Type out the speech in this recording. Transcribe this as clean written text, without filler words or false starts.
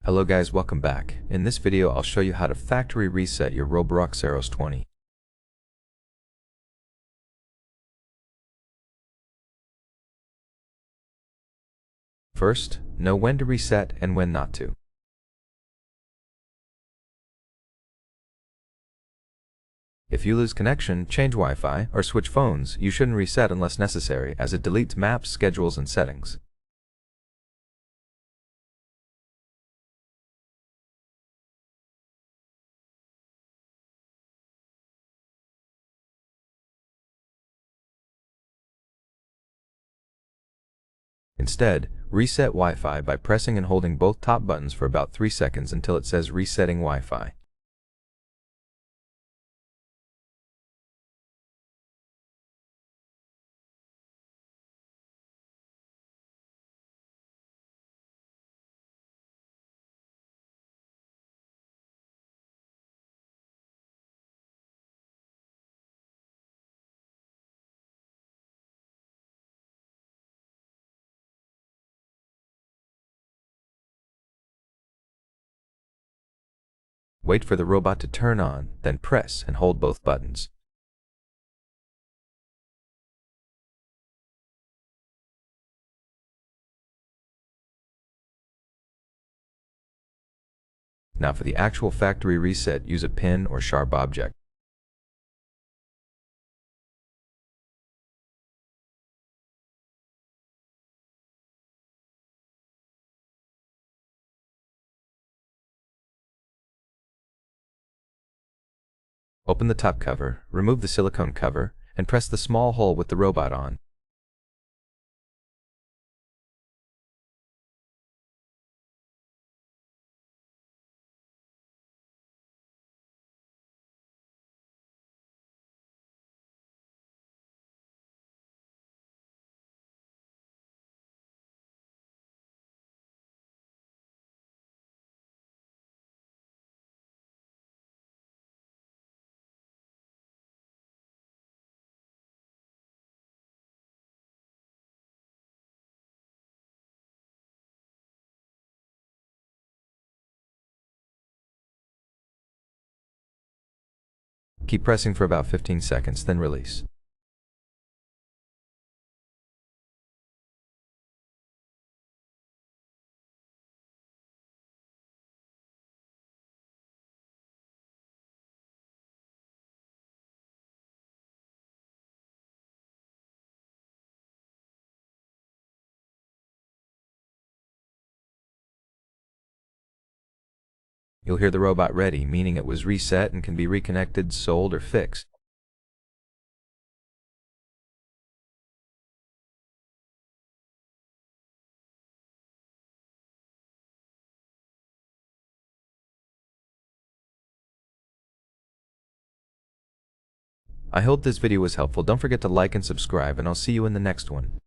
Hello guys, welcome back. In this video I'll show you how to factory reset your ROBOROCK Saros 20. First, know when to reset and when not to. If you lose connection, change Wi-Fi, or switch phones, you shouldn't reset unless necessary, as it deletes maps, schedules, and settings. Instead, reset Wi-Fi by pressing and holding both top buttons for about 3 seconds until it says resetting Wi-Fi. Wait for the robot to turn on, then press and hold both buttons. Now for the actual factory reset, use a pin or sharp object. Open the top cover, remove the silicone cover, and press the small hole with the robot on. Keep pressing for about 15 seconds, then release. You'll hear the robot ready, meaning it was reset and can be reconnected, sold, or fixed. I hope this video was helpful. Don't forget to like and subscribe, and I'll see you in the next one.